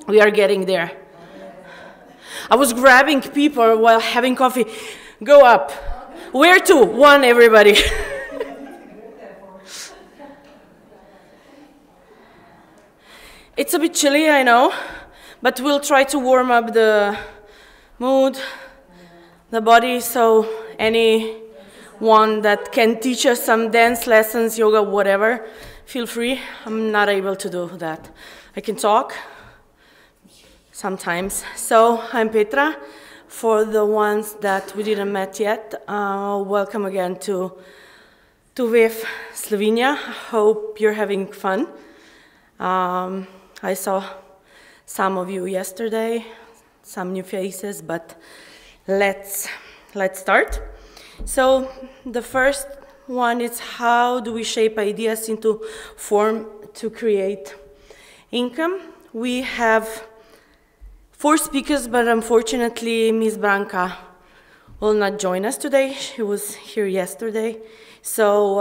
We are getting there. I was grabbing people while having coffee. Go up. Where to? One, everybody. It's a bit chilly, I know, but we'll try to warm up the mood, the body, so anyone that can teach us some dance lessons, yoga, whatever, feel free. I'm not able to do that. I can talk sometimes. So I'm Petra. For the ones that we didn't met yet, welcome again to WEF Slovenia. Hope you're having fun. I saw some of you yesterday, some new faces, but let's start. So the first one is, how do we shape ideas into form to create income? We have 4 speakers, but unfortunately Ms. Branka will not join us today. She was here yesterday. So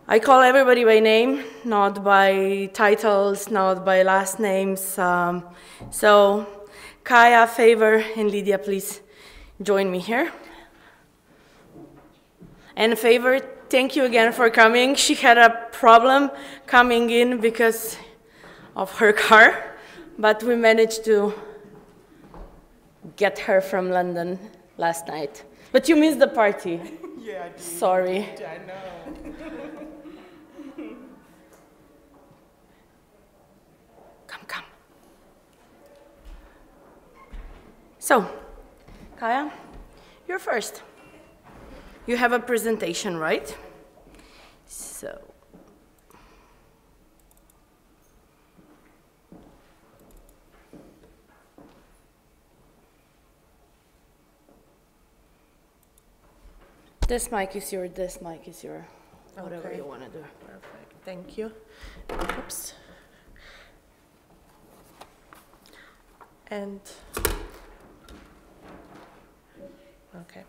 I call everybody by name, not by titles, not by last names. So Kaya, Favor, and Lydia, please join me here. And Favor, thank you again for coming. She had a problem coming in because of her car, but we managed to get her from London last night. But you missed the party. Yeah, I did. Sorry. I know. Come. So, Kaya, you're first. You have a presentation, right? So. This mic is your, whatever you want to do. Perfect. Thank you. Oops. And okay.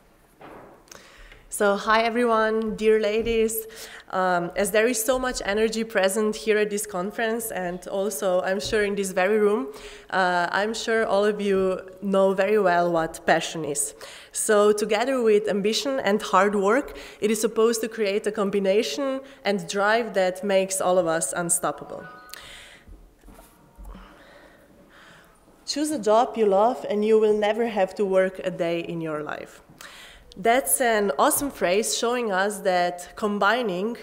So hi everyone, dear ladies. As there is so much energy present here at this conference, and also I'm sure in this very room, I'm sure all of you know very well what passion is. So together with ambition and hard work, it is supposed to create a combination and drive that makes all of us unstoppable. Choose a job you love and you will never have to work a day in your life. That's an awesome phrase showing us that combining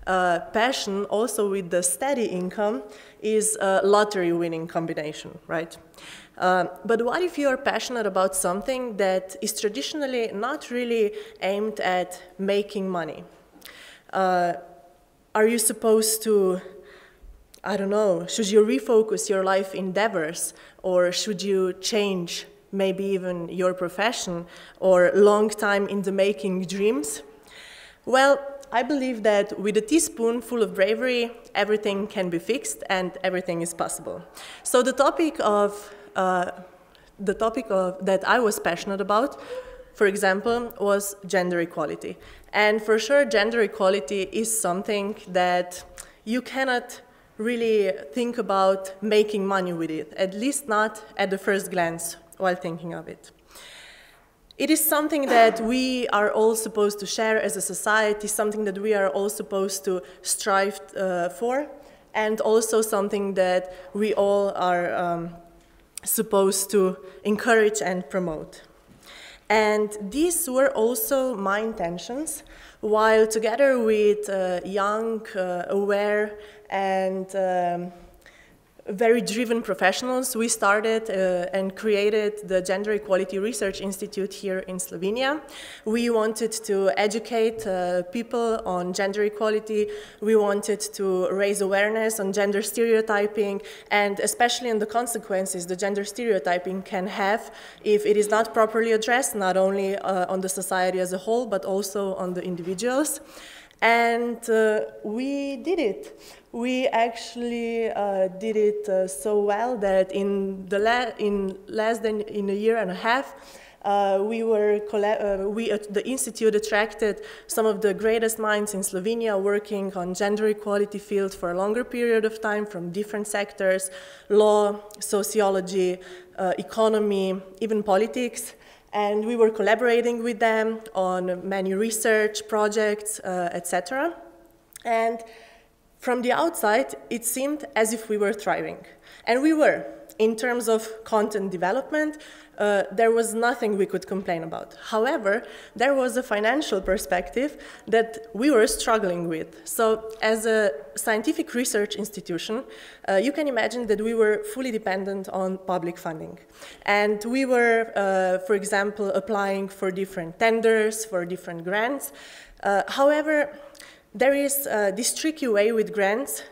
passion also with the steady income is a lottery-winning combination, right? But what if you are passionate about something that is traditionally not really aimed at making money? Are you supposed to, I don't know, should you refocus your life endeavors, or should you change maybe even your profession or long time in the making dreams? Well, I believe that with a teaspoonful of bravery, everything can be fixed and everything is possible. So the topic that I was passionate about, for example, was gender equality. And for sure, gender equality is something that you cannot really think about making money with it, at least not at the first glance while thinking of it. It is something that we are all supposed to share as a society, something that we are all supposed to strive for, and also something that we all are supposed to encourage and promote. And these were also my intentions, while together with young, aware, and very driven professionals, we started and created the Gender Equality Research Institute here in Slovenia. We wanted to educate people on gender equality. We wanted to raise awareness on gender stereotyping, and especially on the consequences the gender stereotyping can have if it is not properly addressed, not only on the society as a whole, but also on the individuals. And we did it. We actually did it so well that in less than a year and a half, The Institute attracted some of the greatest minds in Slovenia working on gender equality field for a longer period of time from different sectors, law, sociology, economy, even politics. And we were collaborating with them on many research projects, etc. And from the outside, it seemed as if we were thriving. And we were. In terms of content development, there was nothing we could complain about. However, there was a financial perspective that we were struggling with. So as a scientific research institution, you can imagine that we were fully dependent on public funding. And we were, for example, applying for different tenders, for different grants. However, there is this tricky way with grants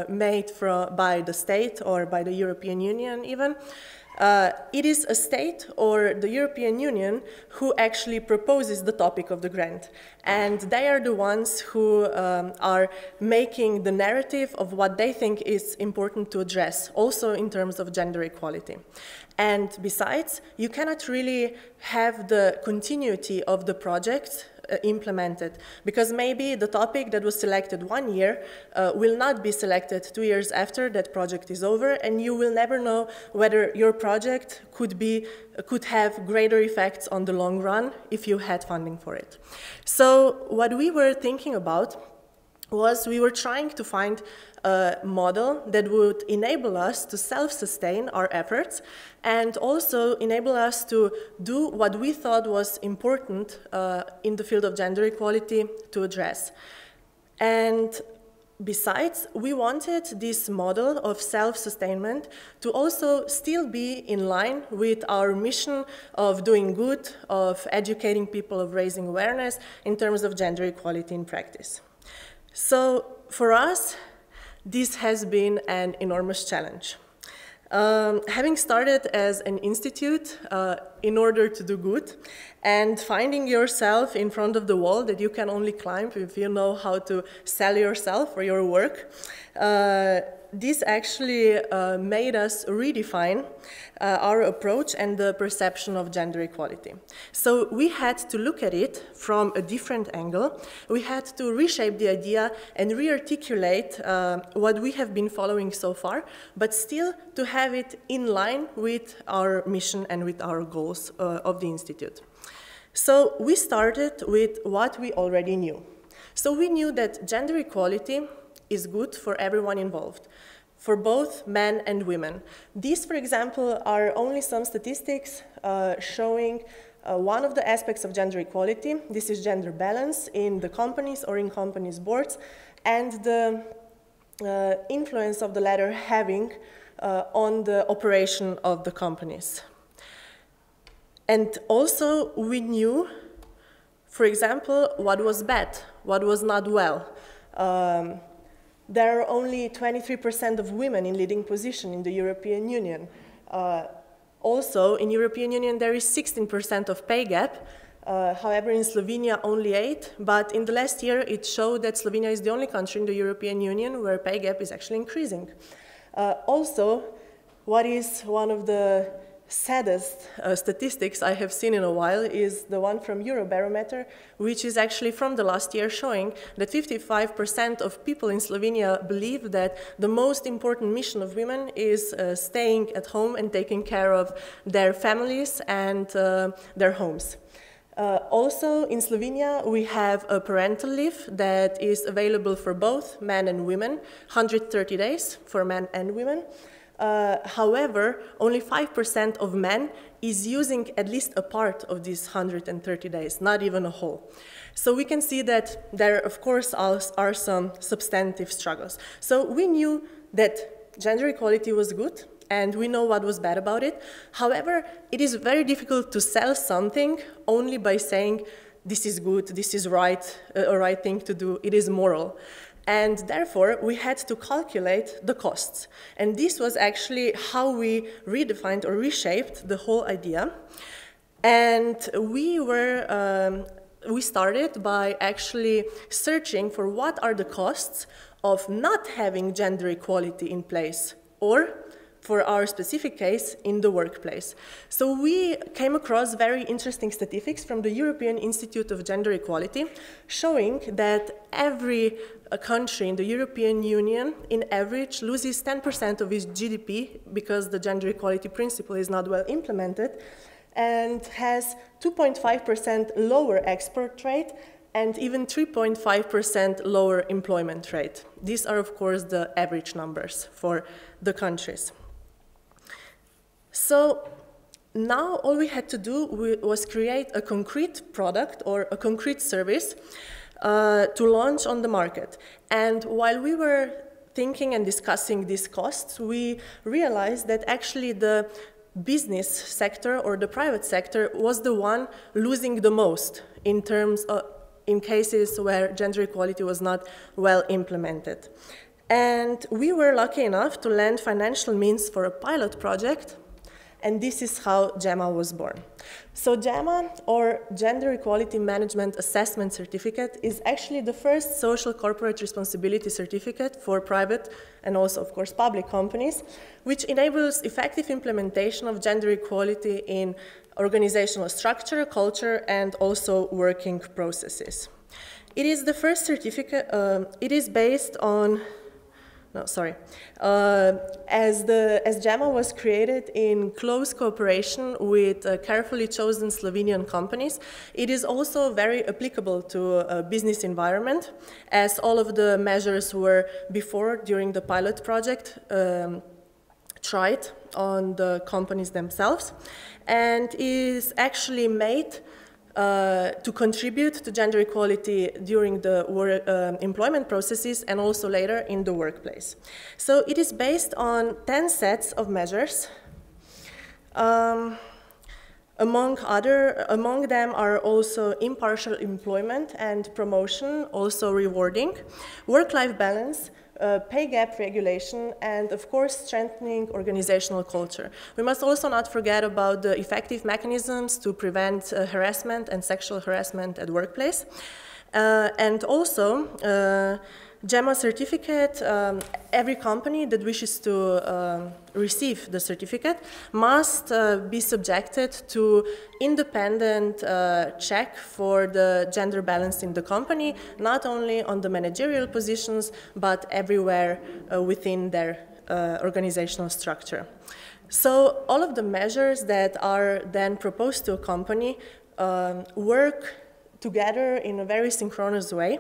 made by the state or by the European Union even. It is a state or the European Union who actually proposes the topic of the grant. And they are the ones who are making the narrative of what they think is important to address, also in terms of gender equality. And besides, you cannot really have the continuity of the project implemented, because maybe the topic that was selected 1 year will not be selected 2 years after that project is over, and you will never know whether your project could have greater effects on the long run if you had funding for it. So what we were thinking about was we were trying to find a model that would enable us to self-sustain our efforts and also enable us to do what we thought was important in the field of gender equality to address. And besides, we wanted this model of self-sustainment to also still be in line with our mission of doing good, of educating people, of raising awareness in terms of gender equality in practice. So for us, this has been an enormous challenge. Having started as an institute in order to do good and finding yourself in front of the wall that you can only climb if you know how to sell yourself or your work, this actually made us redefine our approach and the perception of gender equality. So we had to look at it from a different angle. We had to reshape the idea and re-articulate what we have been following so far, but still to have it in line with our mission and with our goals of the Institute. So we started with what we already knew. So we knew that gender equality is good for everyone involved, for both men and women. These, for example, are only some statistics showing one of the aspects of gender equality. This is gender balance in the companies or in companies' boards, and the influence of the latter having on the operation of the companies. And also we knew, for example, what was bad, what was not well. There are only 23% of women in leading position in the European Union. Also, in European Union, there is 16% of pay gap. However, in Slovenia, only 8%. But in the last year, it showed that Slovenia is the only country in the European Union where pay gap is actually increasing. Also, what is one of the saddest statistics I have seen in a while is the one from Eurobarometer, which is actually from the last year, showing that 55% of people in Slovenia believe that the most important mission of women is staying at home and taking care of their families and their homes. Also, in Slovenia, we have a parental leave that is available for both men and women, 130 days for men and women. However, only 5% of men is using at least a part of these 130 days, not even a whole. So we can see that there, of course, are some substantive struggles. So we knew that gender equality was good, and we know what was bad about it. However, it is very difficult to sell something only by saying, this is good, this is right, a right thing to do, it is moral. And therefore, we had to calculate the costs. And this was actually how we redefined or reshaped the whole idea. And we started by actually searching for what are the costs of not having gender equality in place, or for our specific case, in the workplace. So we came across very interesting statistics from the European Institute of Gender Equality, showing that every country in the European Union, in average, loses 10% of its GDP because the gender equality principle is not well implemented, and has 2.5% lower export rate and even 3.5% lower employment rate. These are, of course, the average numbers for the countries. So now all we had to do was create a concrete product or a concrete service to launch on the market. And while we were thinking and discussing these costs, we realized that actually the business sector or the private sector was the one losing the most in terms of, in cases where gender equality was not well implemented. And we were lucky enough to lend financial means for a pilot project, and this is how GEMA was born. So GEMA, or Gender Equality Management Assessment Certificate, is actually the first social corporate responsibility certificate for private and also, of course, public companies, which enables effective implementation of gender equality in organizational structure, culture, and also working processes. It is the first certificate, it is based on, as GEMA was created in close cooperation with carefully chosen Slovenian companies, it is also very applicable to a business environment, as all of the measures were before, during the pilot project, tried on the companies themselves, and is actually made to contribute to gender equality during the employment processes and also later in the workplace. So it is based on 10 sets of measures. Among them are also impartial employment and promotion, also rewarding, work-life balance, pay gap regulation, and of course strengthening organizational culture. We must also not forget about the effective mechanisms to prevent harassment and sexual harassment at workplace. And also GEMA certificate, every company that wishes to receive the certificate must be subjected to independent check for the gender balance in the company, not only on the managerial positions, but everywhere within their organizational structure. So all of the measures that are then proposed to a company work together in a very synchronous way,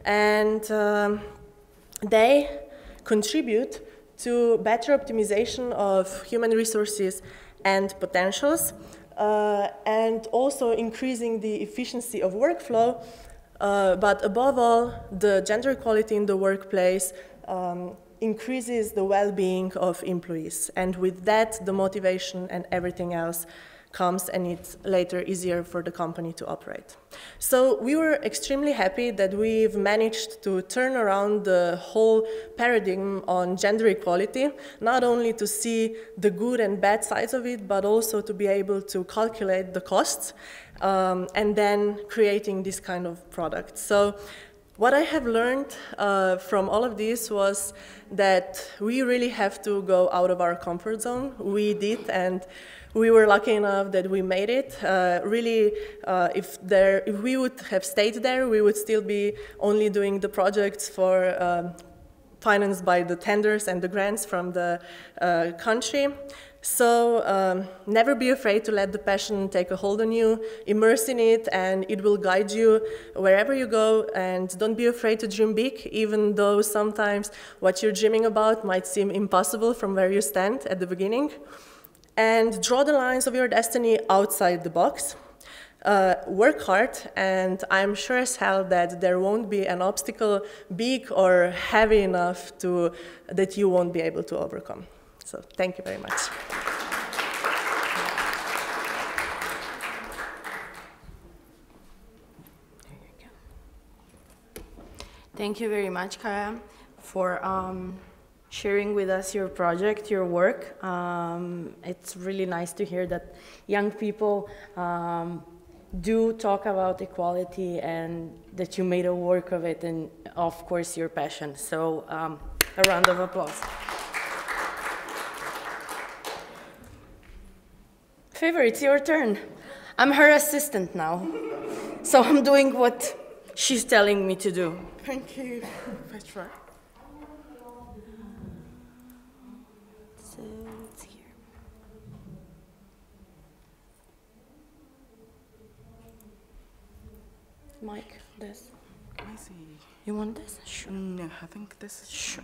and they contribute to better optimization of human resources and potentials, and also increasing the efficiency of workflow, but above all, the gender equality in the workplace increases the well-being of employees, and with that, the motivation and everything else comes, and it's later easier for the company to operate. So we were extremely happy that we've managed to turn around the whole paradigm on gender equality, not only to see the good and bad sides of it, but also to be able to calculate the costs, and then creating this kind of product. So what I have learned from all of this was that we really have to go out of our comfort zone. We did, and we were lucky enough that we made it. Really, if we would have stayed there, we would still be only doing the projects for financed by the tenders and the grants from the country. So never be afraid to let the passion take a hold on you, immerse in it, and it will guide you wherever you go. And don't be afraid to dream big, even though sometimes what you're dreaming about might seem impossible from where you stand at the beginning. And draw the lines of your destiny outside the box. Work hard, and I'm sure as hell that there won't be an obstacle big or heavy enough that you won't be able to overcome. So thank you very much. Thank you very much, Kaya, for sharing with us your project, your work. It's really nice to hear that young people do talk about equality and that you made a work of it, and of course your passion. So a round of applause. Favor, it's your turn. I'm her assistant now. So I'm doing what she's telling me to do. Thank you, Petra. So it's here. Mike, this. I see. You want this? Sure. No, I think this is sure.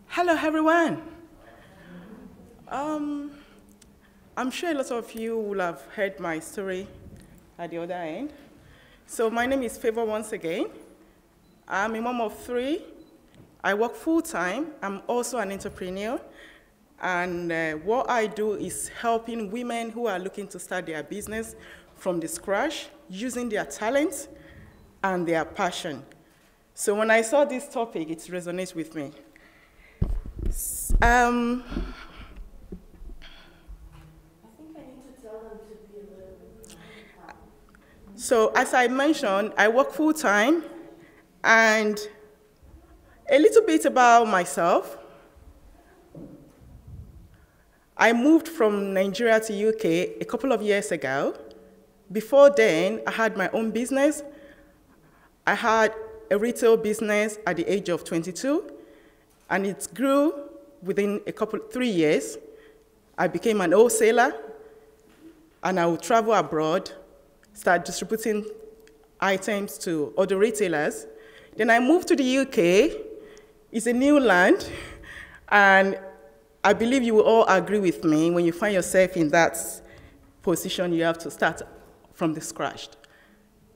Hello, everyone. I'm sure a lot of you will have heard my story at the other end. So my name is Favor once again. I'm a mom of 3. I work full-time. I'm also an entrepreneur. And what I do is helping women who are looking to start their business from the scratch, using their talent and their passion. So when I saw this topic, it resonates with me. So as I mentioned, I work full-time, and a little bit about myself. I moved from Nigeria to UK a couple of years ago. Before then, I had my own business. I had a retail business at the age of 22, and it grew within 3 years. I became an wholesaler, and I would travel abroad, start distributing items to other retailers. Then I moved to the UK. It's a new land, and I believe you will all agree with me when you find yourself in that position, you have to start from the scratch.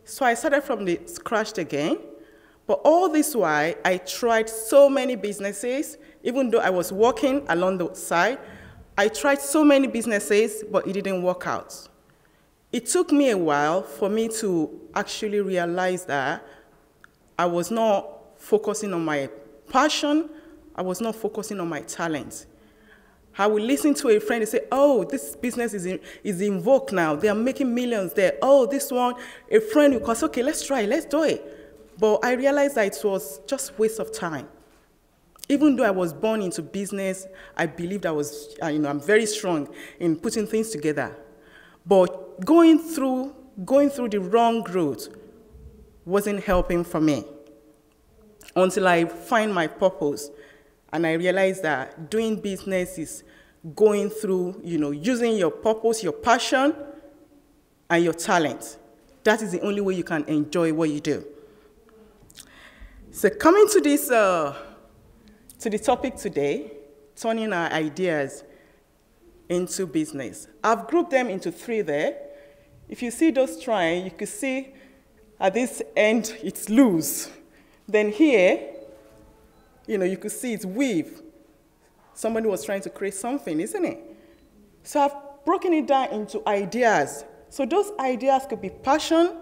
So I started from the scratch again, but all this while, I tried so many businesses, even though I was working along the side. I tried so many businesses, but it didn't work out. It took me a while for me to actually realize that I was not focusing on my passion, I was not focusing on my talent. I would listen to a friend and say, oh, this business is in vogue now. They are making millions there. Oh, this one, a friend will say, okay, let's try, let's do it. But I realized that it was just a waste of time. Even though I was born into business, I believed I'm very strong in putting things together. But going through the wrong route wasn't helping for me until I find my purpose. And I realized that doing business is going through, using your purpose, your passion, and your talent. That is the only way you can enjoy what you do. So coming to this, to the topic today, turning our ideas into business. I've grouped them into 3 there. If you see those trying, you can see at this end, it's loose. Then here, you could see it's weave. Somebody was trying to create something, isn't it? So I've broken it down into ideas. So those ideas could be passion,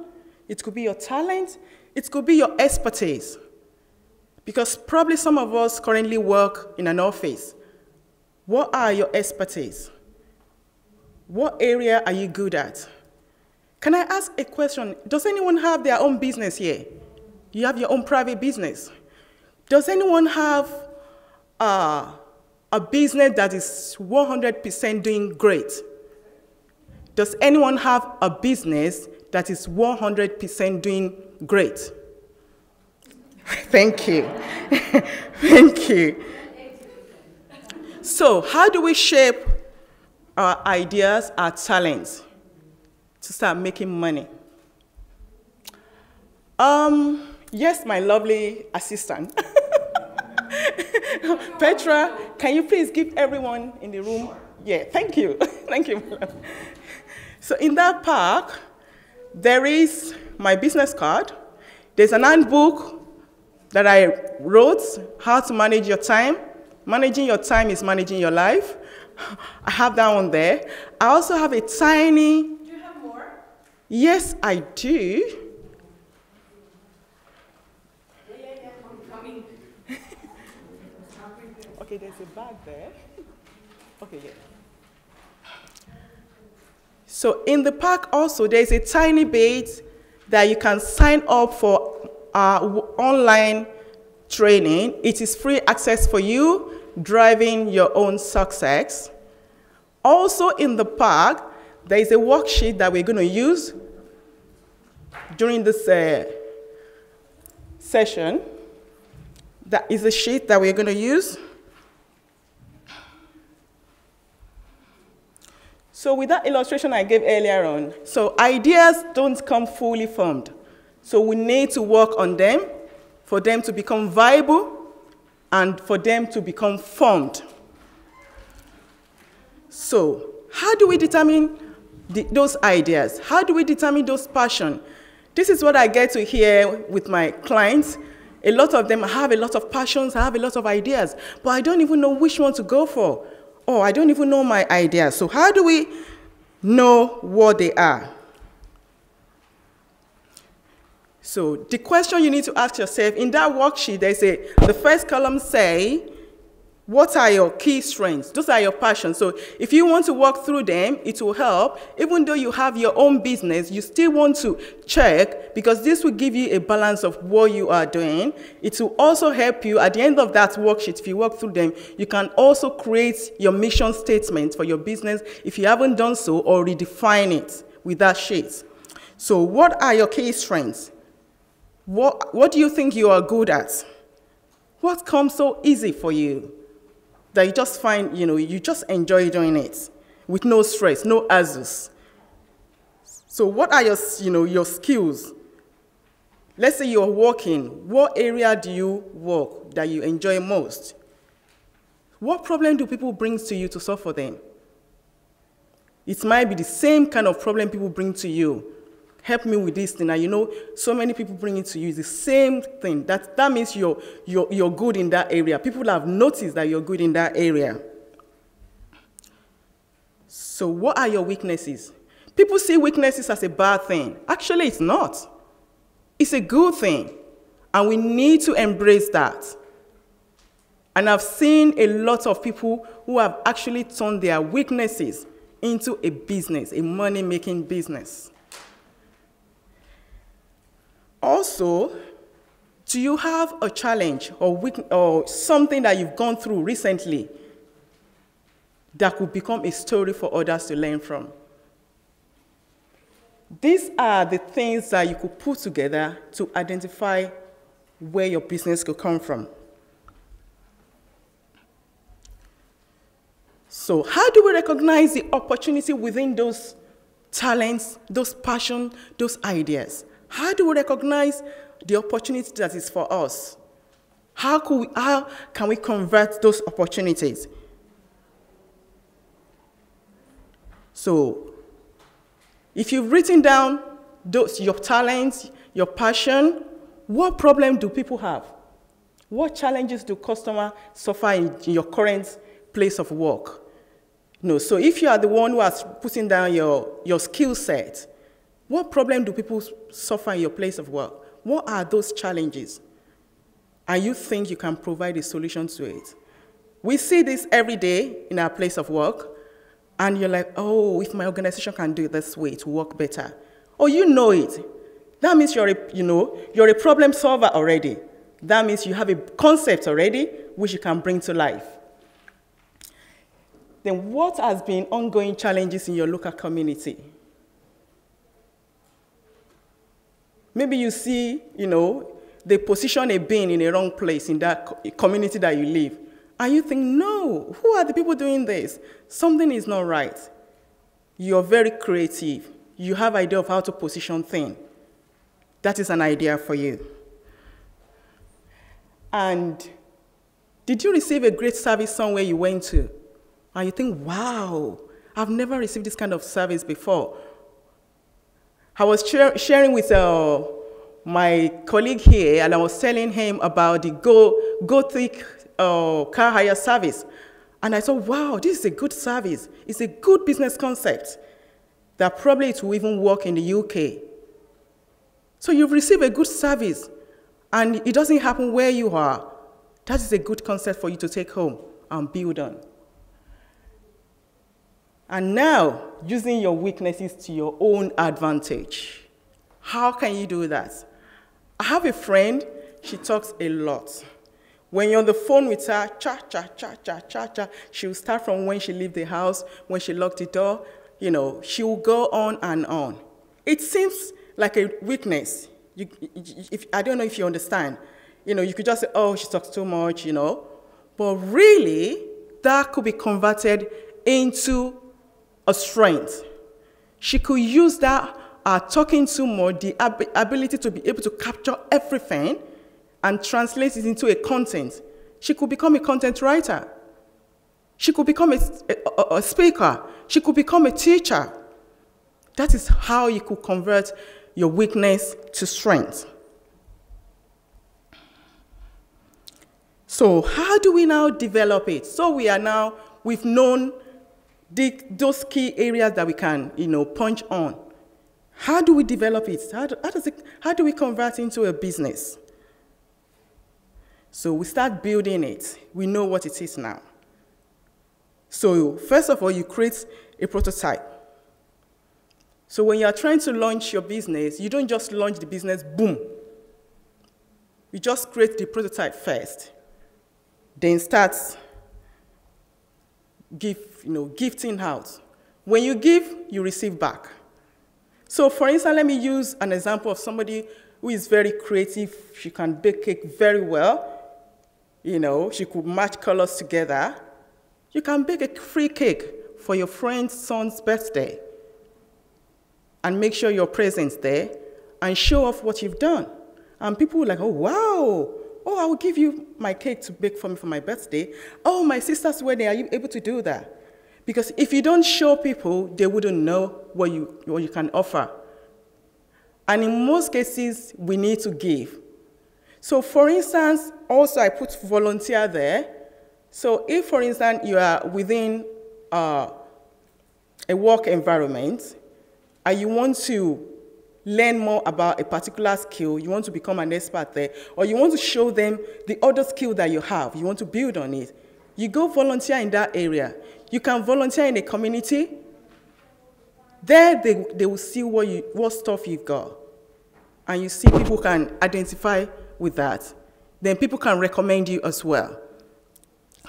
it could be your talent, it could be your expertise. Because probably some of us currently work in an office. What are your expertise? What area are you good at? Can I ask a question? Does anyone have their own business here? You have your own private business. Does anyone have a business that is 100% doing great? Does anyone have a business that is 100% doing great? Thank you. Thank you. So how do we shape our ideas, our talents to start making money? Yes, my lovely assistant. Petra, can you please give everyone in the room? Yeah, thank you. Thank you. So in that park, there is my business card. There's an handbook that I wrote, how to manage your time. Managing your time is managing your life. I have that one there. I also have a tiny... Do you have more? Yes, I do. Yeah, I'm coming. Okay, there's a bag there. Okay, yeah. So in the park also, there's a tiny bit that you can sign up for online training. It is free access for you, driving your own success. Also in the park, there is a worksheet that we're going to use during this session. That is a sheet that we're going to use. So with that illustration I gave earlier on, so ideas don't come fully formed. So we need to work on them for them to become viable and for them to become formed. So how do we determine those ideas? How do we determine those passions? This is what I get to hear with my clients. A lot of them have a lot of passions, have a lot of ideas, but I don't even know which one to go for. Oh, I don't even know my ideas. So how do we know what they are? So the question you need to ask yourself, in that worksheet, the first column say, what are your key strengths? Those are your passions. So if you want to work through them, it will help. Even though you have your own business, you still want to check, because this will give you a balance of what you are doing. It will also help you at the end of that worksheet. If you work through them, you can also create your mission statement for your business if you haven't done so, or redefine it with that sheet. So what are your key strengths? What do you think you are good at? What comes so easy for you that you just find, you just enjoy doing it with no stress, no hassles? So what are your skills? Let's say you're working. What area do you work that you enjoy most? What problem do people bring to you to solve for them? It might be the same kind of problem people bring to you. Help me with this thing. And so many people bring it to you. It's the same thing. That means you're good in that area. People have noticed that you're good in that area. So what are your weaknesses? People see weaknesses as a bad thing. Actually, it's not. It's a good thing. And we need to embrace that. And I've seen a lot of people who have actually turned their weaknesses into a business, a money-making business. Also, do you have a challenge or something that you've gone through recently that could become a story for others to learn from? These are the things that you could put together to identify where your business could come from. So how do we recognize the opportunity within those talents, those passions, those ideas? How do we recognize the opportunity that is for us? How can we convert those opportunities? So, if you've written down your talents, your passion, what problem do people have? What challenges do customers suffer in your current place of work? So if you are the one who has putting down your skill set, what problem do people suffer in your place of work? What are those challenges? And you think you can provide a solution to it? We see this every day in our place of work, and you're like, oh, if my organization can do it this way, it will work better. Oh, you know it. That means you're a problem solver already. That means you have a concept already which you can bring to life. Then what has been ongoing challenges in your local community? Maybe you see, they position a bin in a wrong place in that community that you live. And you think, no, who are the people doing this? Something is not right. You're very creative. You have an idea of how to position things. That is an idea for you. And did you receive a great service somewhere you went to? And you think, wow, I've never received this kind of service before. I was sharing with my colleague here, and I was telling him about the Gothic car hire service. And I thought, wow, this is a good service. It's a good business concept that probably it will even work in the UK. So you've received a good service, and it doesn't happen where you are. That is a good concept for you to take home and build on. And now, using your weaknesses to your own advantage. How can you do that? I have a friend, she talks a lot. When you're on the phone with her, cha, cha, cha, cha, cha, cha, she'll start from when she leaves the house, when she locked the door, you know, she will go on and on. It seems like a weakness. I don't know if you understand. You know, you could just say, oh, she talks too much, you know. But really, that could be converted into a strength. She could use that talking too much, the ability to be able to capture everything and translate it into a content. She could become a content writer. She could become a speaker. She could become a teacher. That is how you could convert your weakness to strength. So how do we now develop it? So we've known those key areas that we can, you know, punch on. How do we develop it? How do we convert into a business? So we start building it. We know what it is now. So first of all, you create a prototype. So when you're trying to launch your business, you don't just launch the business, boom. You just create the prototype first. Then start gifting out. When you give, you receive back. So for instance, let me use an example of somebody who is very creative. She can bake cake very well. You know, she could match colors together. You can bake a free cake for your friend's son's birthday and make sure you're present there and show off what you've done. And people will like, oh, wow. Oh, I will give you my cake to bake for me for my birthday. Oh, my sister's wedding, are you able to do that? Because if you don't show people, they wouldn't know what you can offer. And in most cases, we need to give. So for instance, also I put volunteer there. So if, for instance, you are within a work environment and you want to learn more about a particular skill, you want to become an expert there, or you want to show them the other skill that you have, you want to build on it, you go volunteer in that area. You can volunteer in a community. There they will see what stuff you've got. And you see people can identify with that. Then people can recommend you as well.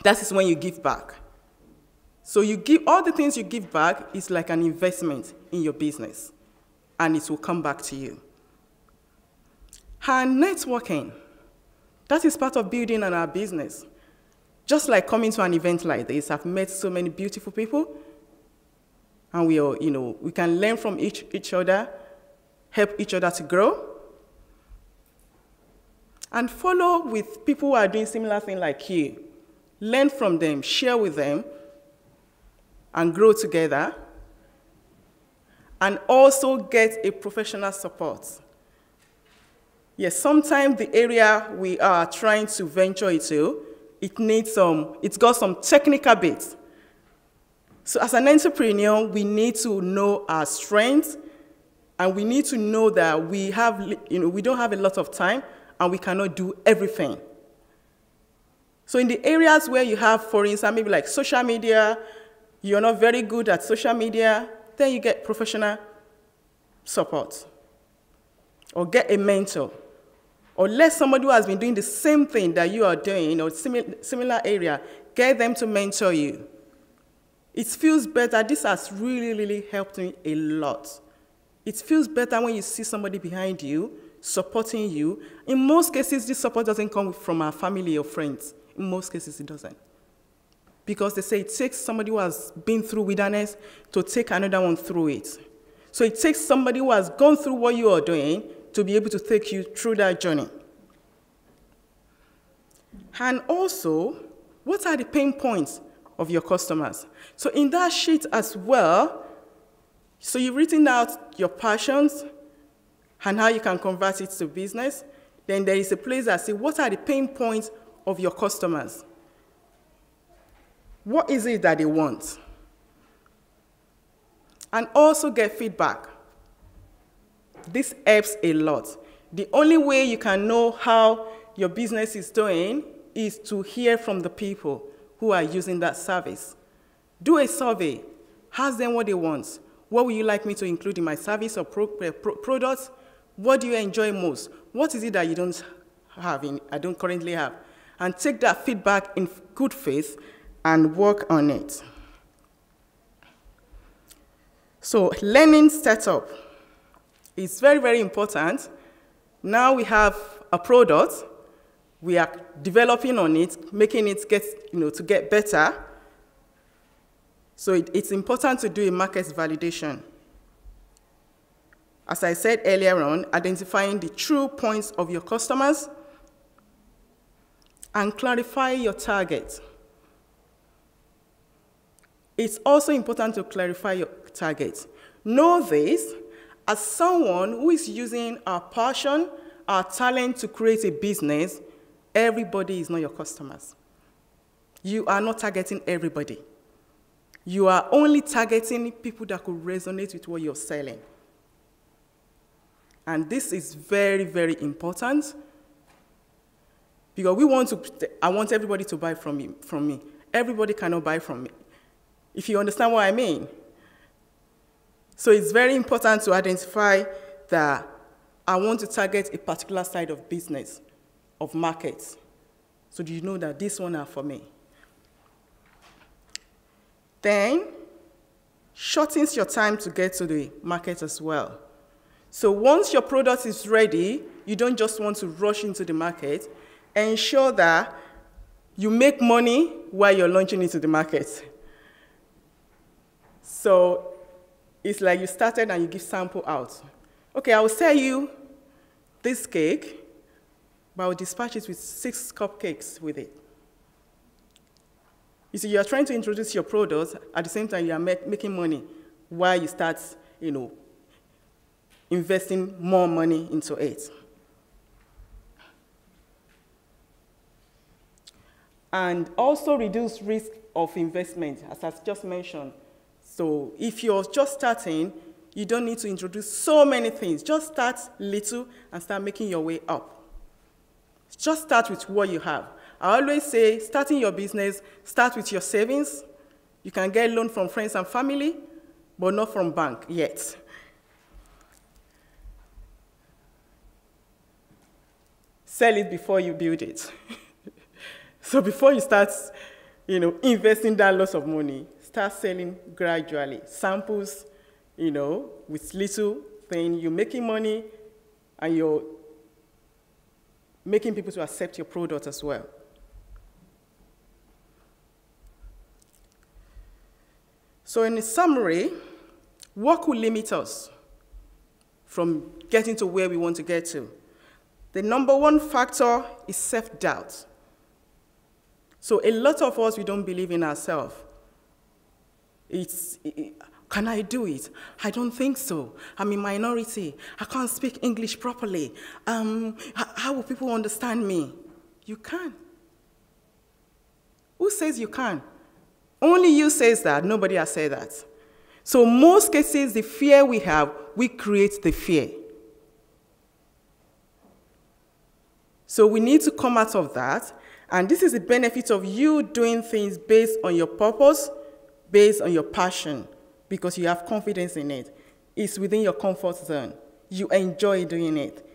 That is when you give back. So you give, all the things you give back is like an investment in your business, and it will come back to you. And networking, that is part of building on our business. Just like coming to an event like this, I've met so many beautiful people, and we can learn from each other, help each other to grow, and follow with people who are doing similar things like you. Learn from them, share with them, and grow together, and also get a professional support. Yes, sometimes the area we are trying to venture into, it's got some technical bits. So as an entrepreneur, we need to know our strengths, and we need to know that we don't have a lot of time, and we cannot do everything. So in the areas where you have, for instance, maybe like social media, you're not very good at social media, then you get professional support. Or get a mentor. Or let somebody who has been doing the same thing that you are doing, or similar area, get them to mentor you. It feels better. This has really, really helped me a lot. It feels better when you see somebody behind you, supporting you. In most cases, this support doesn't come from our family or friends. In most cases, it doesn't. Because they say it takes somebody who has been through wilderness to take another one through it. So it takes somebody who has gone through what you are doing to be able to take you through that journey. And also, what are the pain points of your customers? So in that sheet as well, so you've written out your passions and how you can convert it to business. Then there is a place that says, what are the pain points of your customers? What is it that they want? And also get feedback. This helps a lot. The only way you can know how your business is doing is to hear from the people who are using that service. Do a survey. Ask them what they want. What would you like me to include in my service or product? What do you enjoy most? What is it that you don't have, I don't currently have? and take that feedback in good faith and work on it. So learning setup is very, very important. Now we have a product, we are developing on it, making it to get better. So it's important to do a market validation. As I said earlier on, identifying the true points of your customers and clarify your target. It's also important to clarify your target. Know this, as someone who is using our passion, our talent to create a business, everybody is not your customers. You are not targeting everybody. You are only targeting people that could resonate with what you're selling. And this is very, very important because I want everybody to buy from me. Everybody cannot buy from me, if you understand what I mean. So it's very important to identify that I want to target a particular side of business, of markets. So do you know that this one are for me? Then, shortens your time to get to the market as well. So once your product is ready, you don't just want to rush into the market. Ensure that you make money while you're launching into the market. So it's like you started and you give sample out. Okay, I will sell you this cake, but I will dispatch it with 6 cupcakes with it. You see, you are trying to introduce your product, at the same time you are making money while you start, investing more money into it. And also reduce risk of investment, as I just mentioned. So if you're just starting, you don't need to introduce so many things. Just start little and start making your way up. Just start with what you have. I always say, starting your business, start with your savings. You can get a loan from friends and family, but not from bank yet. Sell it before you build it. So before you start, investing that lots of money, start selling gradually. Samples, with little thing, you're making money and you're making people to accept your product as well. So in summary, what could limit us from getting to where we want to get to? The number one factor is self-doubt. So a lot of us, we don't believe in ourselves. Can I do it? I don't think so. I'm a minority. I can't speak English properly. How will people understand me? You can. Who says you can? Only you says that. Nobody has said that. So most cases, the fear we have, we create the fear. So we need to come out of that. And this is the benefit of you doing things based on your purpose, based on your passion, because you have confidence in it. It's within your comfort zone. You enjoy doing it.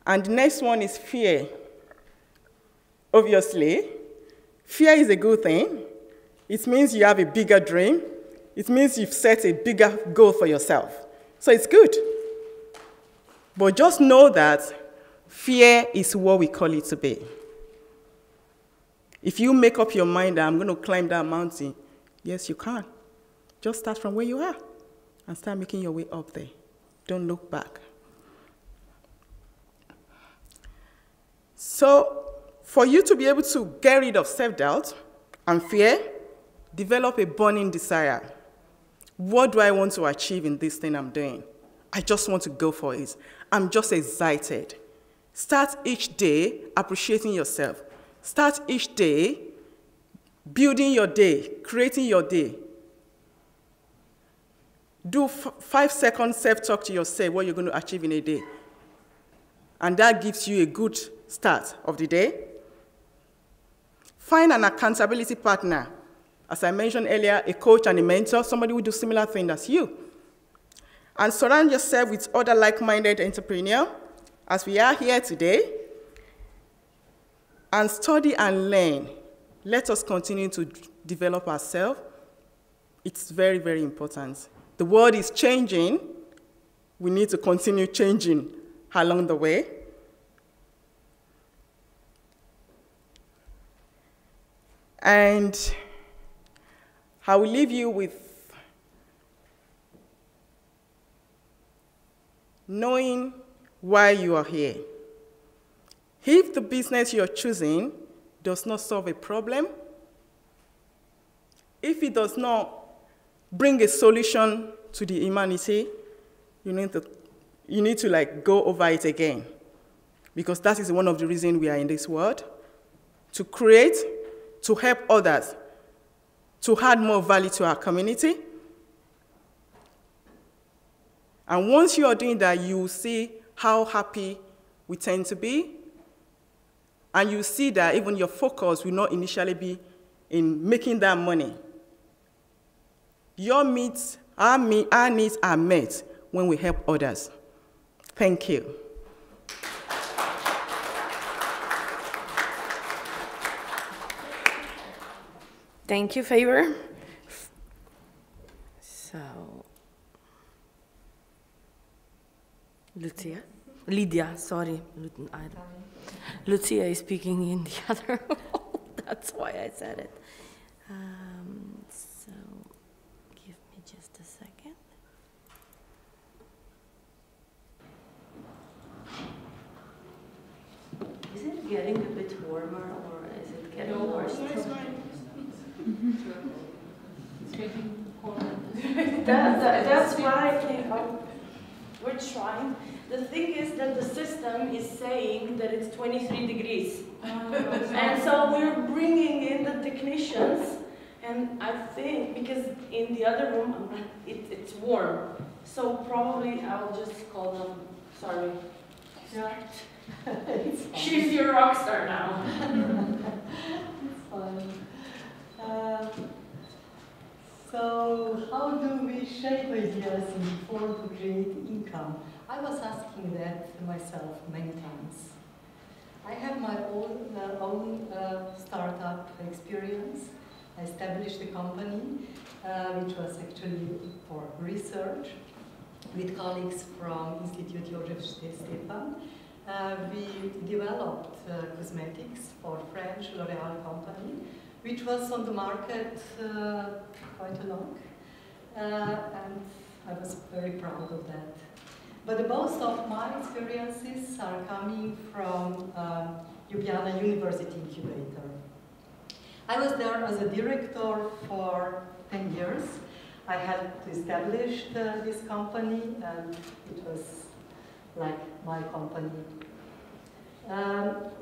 And the next one is fear. Obviously, fear is a good thing. It means you have a bigger dream. It means you've set a bigger goal for yourself. So it's good. But just know that fear is what we call it to be. If you make up your mind that I'm going to climb that mountain, yes, you can. Just start from where you are and start making your way up there. Don't look back. So, for you to be able to get rid of self-doubt and fear, develop a burning desire. What do I want to achieve in this thing I'm doing? I just want to go for it. I'm just excited. Start each day appreciating yourself. Start each day building your day, creating your day. Do 5-second self-talk to yourself, what you're going to achieve in a day. And that gives you a good start of the day. Find an accountability partner. As I mentioned earlier, a coach and a mentor, somebody who do similar things as you. And surround yourself with other like-minded entrepreneurs. as we are here today, and study and learn. Let us continue to develop ourselves. It's very, very important. The world is changing. We need to continue changing along the way. And I will leave you with knowing why you are here. If the business you're choosing does not solve a problem, if it does not bring a solution to the humanity, you need to like go over it again, because that is one of the reasons we are in this world, to create, to help others, to add more value to our community. And once you are doing that, you will see how happy we tend to be, and you see that even your focus will not initially be in making that money. Our needs are met when we help others. Thank you. Thank you, Favor. So, Lydia, sorry. Lucia is speaking in the other role. That's why I said it. So, give me just a second. Is it getting a bit warmer, or is it getting worse? No, it's fine. It's getting colder. That's why I think we're trying. The thing is that the system is saying that it's 23 degrees. And so we're bringing in the technicians, and I think because in the other room it's warm. So probably I'll just call them, sorry. Yeah. She's your rock star now. It's fine. So how do we shape ideas in order to create income? I was asking that myself many times. I have my own startup experience. I established a company which was actually for research with colleagues from Institute Joseph Stefan. We developed cosmetics for French L'Oréal company, which was on the market quite a long, and I was very proud of that. But most of my experiences are coming from Ljubljana University Incubator. I was there as a director for 10 years. I had to establish this company, and it was like my company.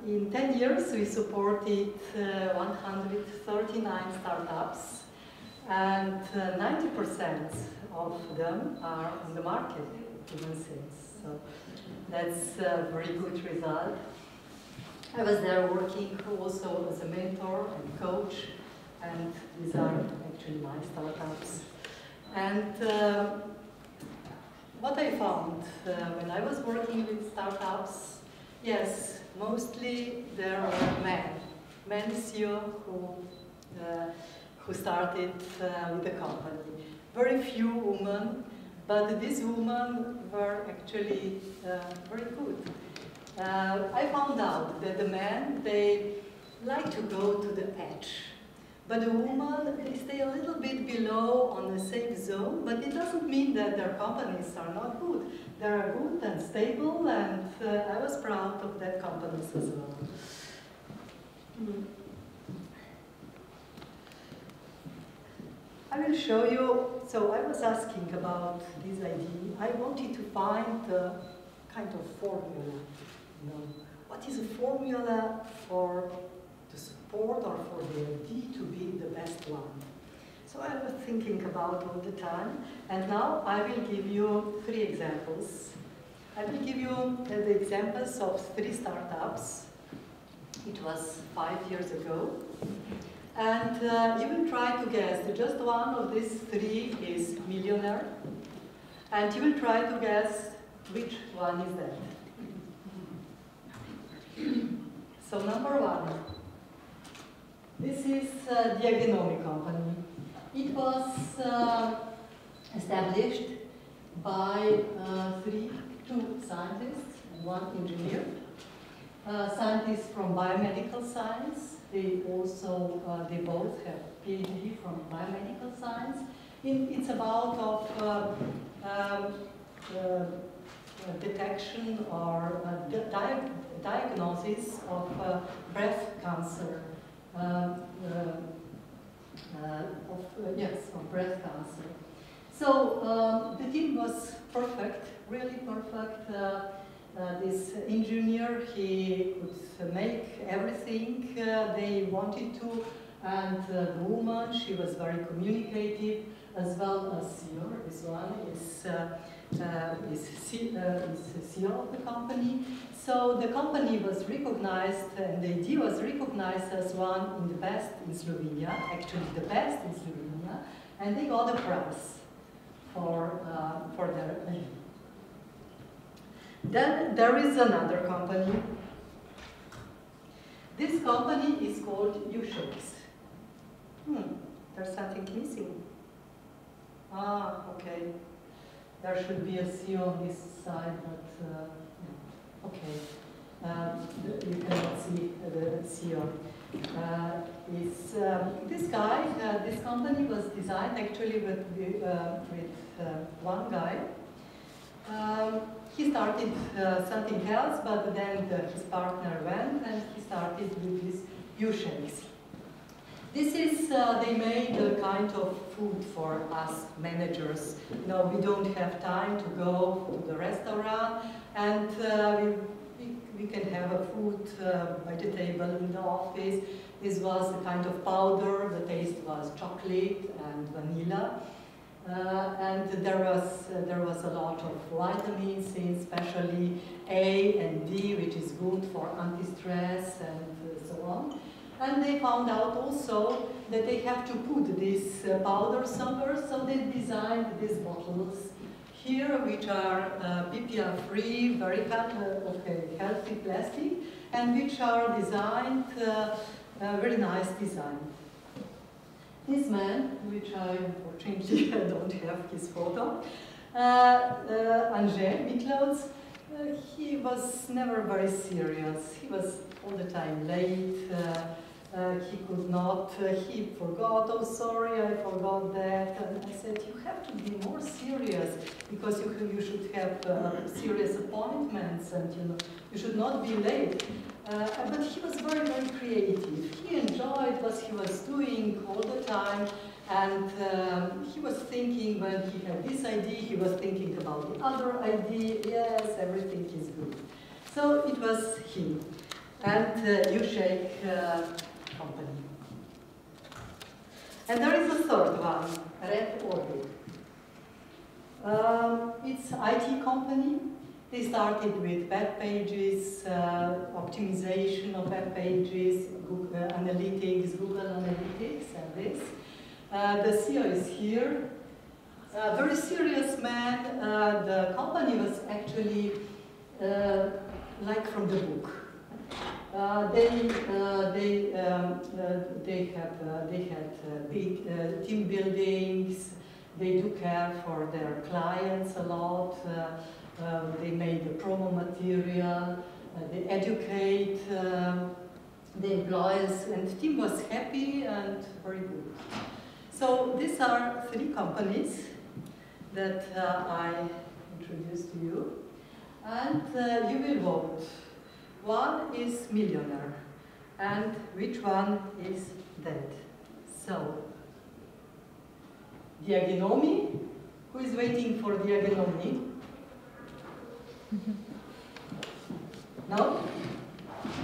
In 10 years, we supported 139 startups, and 90% of them are on the market even since. So that's a very good result. I was there working also as a mentor and coach, and these are actually my startups. And what I found when I was working with startups, yes, mostly there were men CEO who started with the company. Very few women, but these women were actually very good. I found out that the men, they like to go to the edge. But the women, they stay a little bit below on the safe zone, but it doesn't mean that their companies are not good. They are good and stable, and I was proud of that companies as well. I will show you, so I was asking about this idea. I wanted to find a kind of formula. You know, what is a formula for the support or for the idea to be the best one? So I was thinking about all the time, and now I will give you 3 examples. I will give you the examples of 3 startups. It was 5 years ago. And you will try to guess, just one of these 3 is millionaire, and you will try to guess which one is that. So number one, this is Diagenomi company. It was established by two scientists and one engineer. Scientists from biomedical science. They also, they both have PhD from biomedical science. It's about detection or diagnosis of breast cancer. Of breast cancer. So the team was perfect, really perfect. This engineer, he could make everything they wanted to, and the woman, she was very communicative, as well as CEO. This one is CEO of the company. So the company was recognized, and the idea was recognized as one in the best in Slovenia, actually the best in Slovenia, and they got a prize for their idea. Then there is another company. This company is called U-Shapes. There's something missing. Ah, okay. There should be a CEO on this side, but yeah. Okay. You cannot see the CEO. This guy, this company was designed actually with one guy. He started something else, but then his partner went and he started with this U-Shapes. This is, they made a kind of food for us managers. You know, we don't have time to go to the restaurant, and we can have a food by the table in the office. This was a kind of powder. The taste was chocolate and vanilla. And there was a lot of vitamins, especially A and D, which is good for anti-stress and so on. And they found out also that they have to put this powder somewhere, so they designed these bottles here, which are PPR-free, very healthy plastic, and which are designed, very nice design. This man, which I unfortunately don't have his photo, Anže Mikloc, he was never very serious. He was all the time late. He could not, he forgot, oh sorry, I forgot that. And I said, you have to be more serious, because you should have serious appointments, and you should not be late. But he was very, very creative. He enjoyed what he was doing all the time, and he was thinking, when he had this idea, he was thinking about the other idea. Yes, everything is good. So it was him. And U-Shake company. And there is a third one, Red Orbit. It's IT company. They started with web pages, optimization of web pages, Google Analytics, and this. The CEO is here. Very serious man. The company was actually like from the book. They had big team buildings. They do care for their clients a lot. They made the promo material. They educate the employees, and the team was happy and very good. So these are three companies that I introduced to you, and you will vote. One is millionaire, and which one is dead? So, Diagenomi, who is waiting for Diagenomi? No?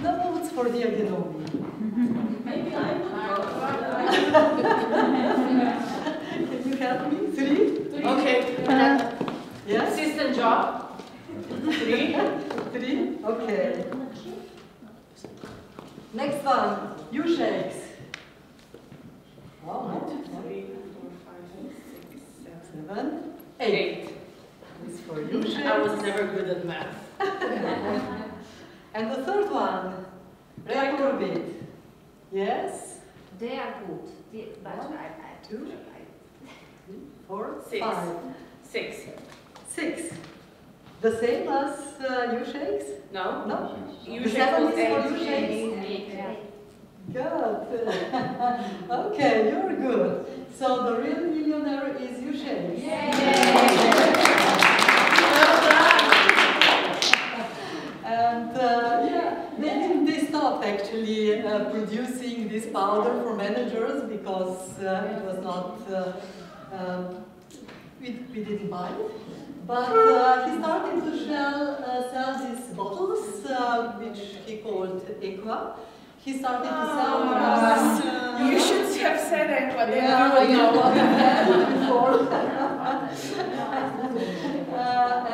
No votes for Diagenomi. Maybe I would go. Can you help me? Three? Okay. Yes? Assistant job. Three. Three? Okay. Next one, U-Shakes. Oh, 3, 4, 5, 6, 7, 8. This for U-Shakes. I was never good at math. And the third one, Red Orbit. Yes. They are good. But One, I two, 4, Six. 5. 6. 6. The same as U-shakes? No? No? U The shape 7 was is for 8. U-shakes? Yeah. Good. Okay, you're good. So the real millionaire is U-shapes. And yeah, they stopped actually producing this powder for managers because it was not, we didn't buy it. But he started to sell these bottles, which he called Equa. He started to sell You should have said it, but then yeah, you would know. what I had before.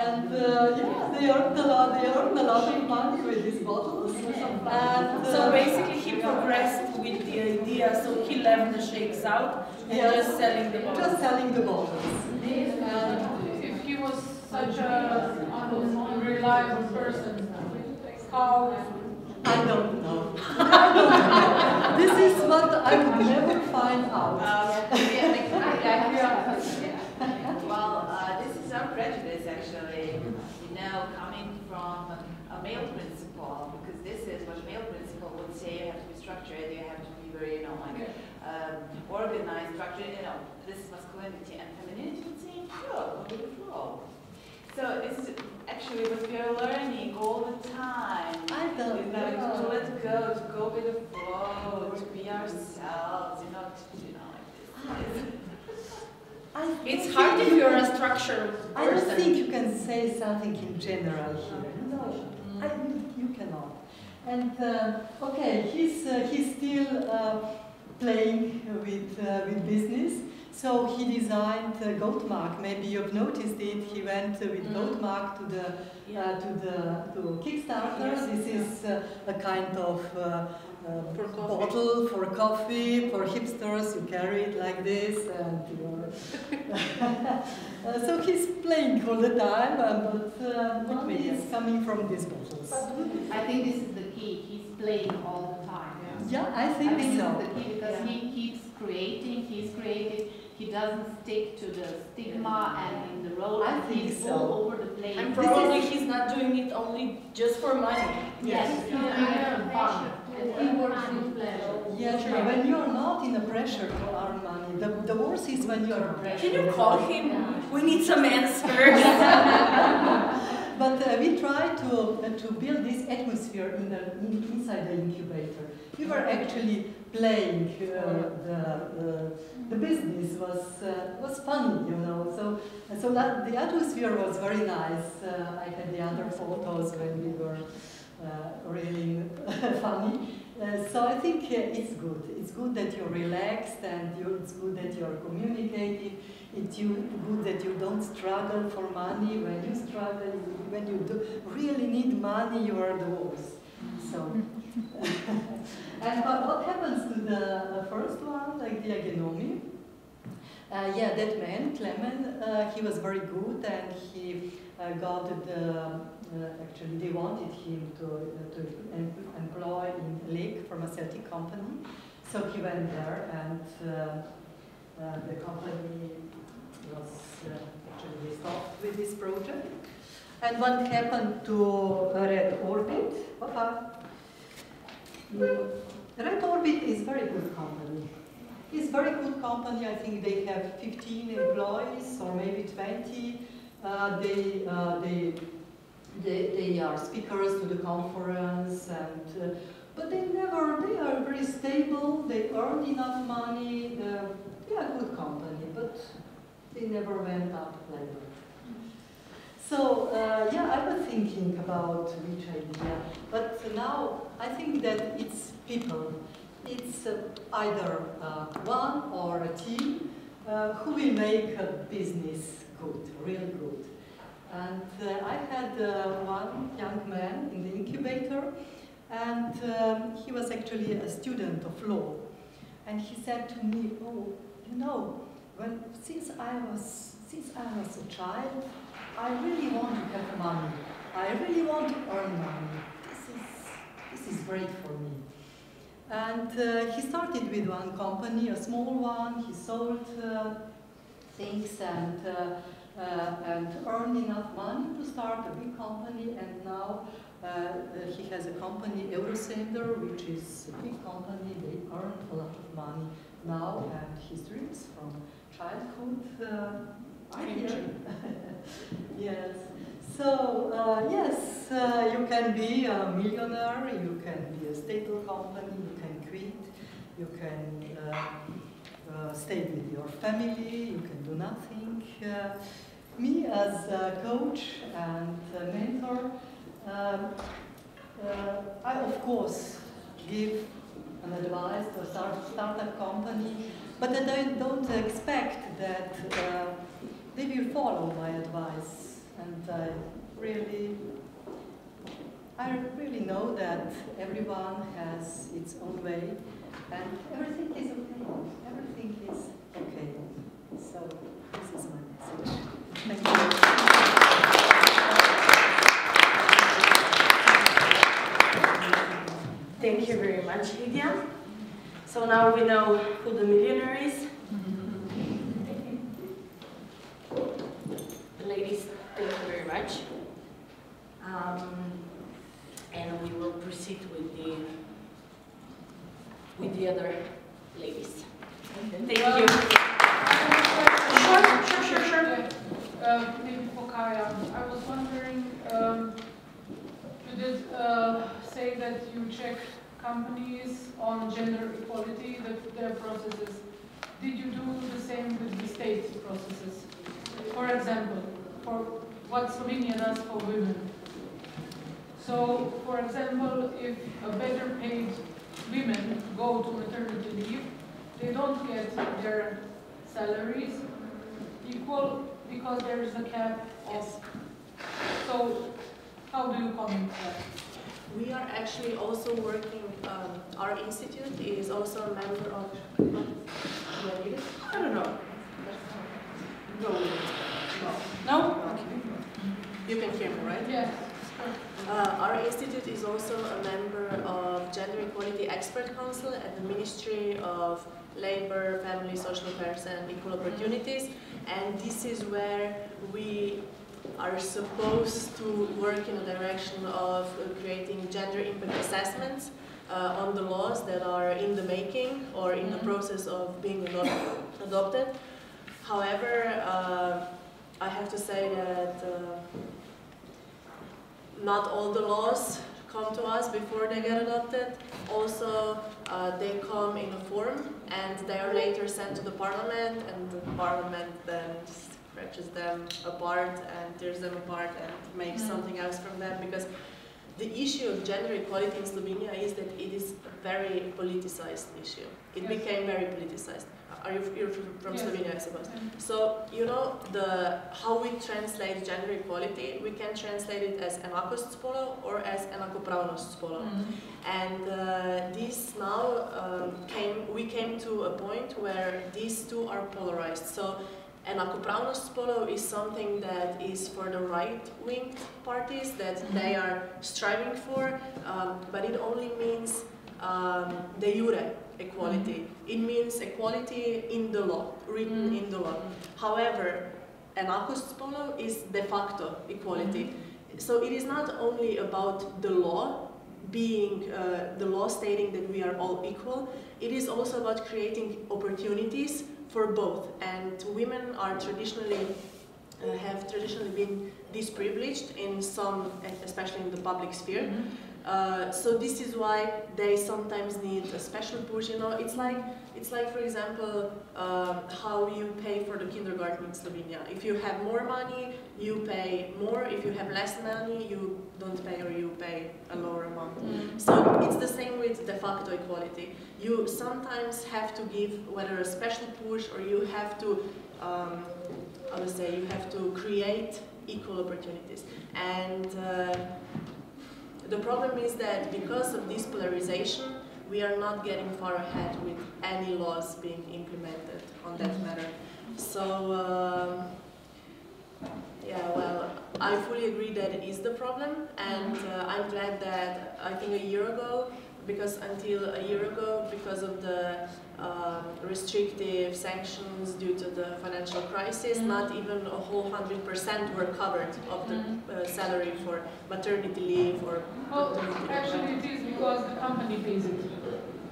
And yeah, they earned a lot of money with these bottles. And, So basically he progressed with the idea, so he left the shakes out and just selling the bottles. Just selling the bottles. If he was such an unreliable person, how? I don't know. I don't know. This is what I would never find out. Well, this is our prejudice actually, you know, coming from a male principle, because this is what male principle would say: you have to be structured, you have to be very, you know, like organized, structured, you know, this is masculinity, and femininity would say, go with the flow. So this is actually what we are learning all the time. I don't you know, know. to let go with the flow, to be ourselves, you know, like this. It's hard if you're a structured person. I don't think you can say something in general here. No, you cannot. And okay, he's still playing with business. So he designed Goatmark. Maybe you've noticed it. He went with Goatmark to Kickstarter. Yes. This is a kind of bottle for coffee for hipsters. You carry it like this, and so he's playing all the time. But money is coming from these bottles. I think this is the key. He's playing all the time. Yeah, I think this so. is the key because he keeps creating, he's creative, he doesn't stick to the stigma and in the role. I think he's so. all over the place. And probably he's not doing it only just for money. Yes, he's doing it for fun. And he works with pleasure. Yes, but when you're not in a pressure to earn money, the worst is when you're in pressure. Can you call him? We need some answers. But we try to build this atmosphere inside the incubator. We were actually playing. The business was funny, you know. So that the atmosphere was very nice. I had the other photos when we were really funny. So I think it's good. It's good that you're relaxed, and it's good that you're communicating. It's good that you don't struggle for money. When you struggle, when you really need money, you are the worst. So, and what happens to the first one, like the Agenomi? Yeah, that man, Clement, he was very good, and he got the. Actually, they wanted him to employ in Lake pharmaceutical company, so he went there, and the company was actually stopped with this project. And what happened to Red Orbit? Red Orbit is very good company. It's very good company. I think they have 15 employees or maybe 20. They are speakers to the conference, and but they are very stable. They earn enough money. They are a good company, but they never went up later. So yeah, I was thinking about which idea, but now I think that it's people. It's either one or a team who will make a business good, real good. And I had one young man in the incubator, and he was actually a student of law. And he said to me, "Oh, you know, since I was a child, I really want to have money. I really want to earn money. This this is great for me. And he started with one company, a small one. He sold things and earned enough money to start a big company, and now he has a company, Eurocenter, which is a big company. They earn a lot of money now, and his dreams from childhood are here. Yes. So, yes, you can be a millionaire, you can be a stable company, you can quit, you can stay with your family, you can do nothing. Me as a coach and a mentor, I of course give an advice to a startup company, but I don't expect that they will follow my advice. And I really know that everyone has its own way, and everything is okay. Everything is okay. So this is my message. Thank you. Thank you very much, Lydia. So now we know who the millionaire is. Ladies, thank you very much. And we will proceed with the other ladies. Thank you. Sure. Maybe for Kaya, I was wondering, you did say that you check companies on gender equality, their processes. Did you do the same with the state processes? For example, for what Slovenia does for women. So, for example, if a better paid women go to maternity leave, they don't get their salaries equal because there is a cap of. So, how do you comment that? We are actually also working, our institute is also a member of, I don't know. No? Okay. You can hear me, right? Yes. Our institute is also a member of Gender Equality Expert Council at the Ministry of Labor, Family, Social Affairs and Equal Opportunities, and this is where we are supposed to work in the direction of creating gender impact assessments on the laws that are in the making or in the process of being adopted. However, I have to say that not all the laws come to us before they get adopted. Also, they come in a form and they are later sent to the parliament, and the parliament then scratches them apart and tears them apart and makes something else from them, because the issue of gender equality in Slovenia is that it is a very politicized issue. It became very politicized. You're from Slovenia, I suppose. So, you know, how we translate gender equality, we can translate it as enakost spolov or as enakopravnost spolov. And this now we came to a point where these two are polarized. So, enakopravnost spolov is something that is for the right-wing parties, that they are striving for, but it only means de jure equality. It means equality in the law, written in the law. However, enakost spolov is de facto equality. So it is not only about the law being the law stating that we are all equal, it is also about creating opportunities for both. And women are have traditionally been disprivileged in some, especially in the public sphere. So this is why they sometimes need a special push. You know, it's like for example, how you pay for the kindergarten in Slovenia. If you have more money, you pay more. If you have less money, you don't pay, or you pay a lower amount. So it's the same with de facto equality. You sometimes have to give whether a special push, or you have to, I would say, you have to create equal opportunities. And the problem is that because of this polarization, we are not getting far ahead with any laws being implemented on that matter. So Yeah, well, I fully agree that it is the problem, and I'm glad that I think a year ago, because of the restrictive sanctions due to the financial crisis, not even a whole 100% were covered of the salary for maternity leave or paternity leave. Actually, it is because the company pays it.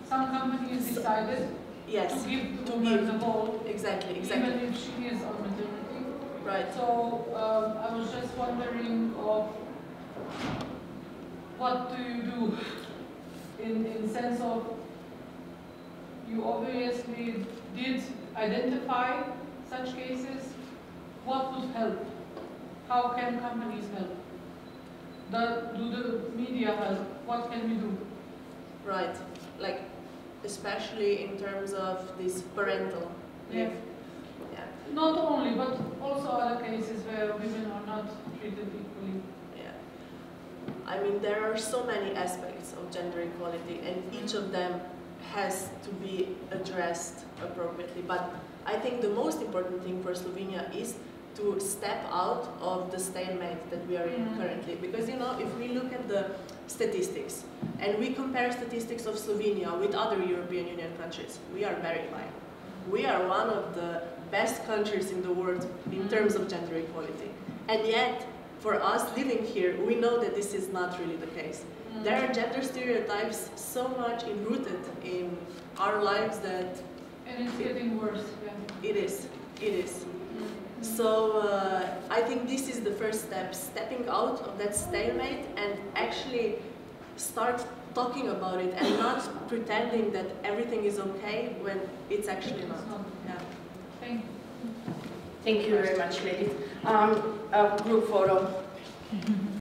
Some companies decided Yes, to give the woman the whole, exactly. even if she is on maternity. Right. So I was just wondering of what do you do in sense of you obviously did identify such cases. What would help? How can companies help? Do the media help? What can we do? Right, like especially in terms of this parental leave. Yeah. Not only, but also other cases where women are not treated equally. Yeah. I mean, there are so many aspects of gender equality, and each of them has to be addressed appropriately. But I think the most important thing for Slovenia is to step out of the stalemate that we are in currently. Because, you know, if we look at the statistics and we compare statistics of Slovenia with other European Union countries, we are very high. We are one of the best countries in the world in terms of gender equality. And yet, for us living here, we know that this is not really the case. There are gender stereotypes so much enrooted in our lives that... And it's getting worse. Yeah. It is. So I think this is the first step, stepping out of that stalemate and actually start talking about it and not pretending that everything is okay when it's actually not. Yeah. Thank you. Thank you very much, ladies. A group photo.